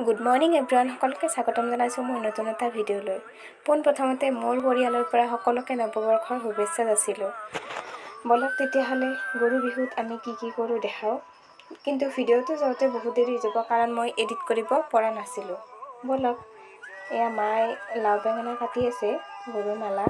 Good morning everyone, সকলোকে স্বাগতম জনাইছোঁ মোৰ নতুন এটা ভিডিঅ'লৈ। পোনপ্ৰথমতে মোৰ পৰিয়ালৰ পৰা সকলোকে নৱবৰ্ষৰ শুভেচ্ছা যাচিলোঁ। ব'লক তেতিয়াহ'লে গৰু বিহুত আমি কি কৰোঁ দেখাওঁ। কিন্তু ভিডিঅ'টো যাওঁতে বহুত দেৰি হৈ যাব কাৰণ মই এডিট কৰিব পৰা নাছিলোঁ। ব'লক, এয়া মায়ে লাও বেঙেনা কাটি আছে গৰুৰ মালা।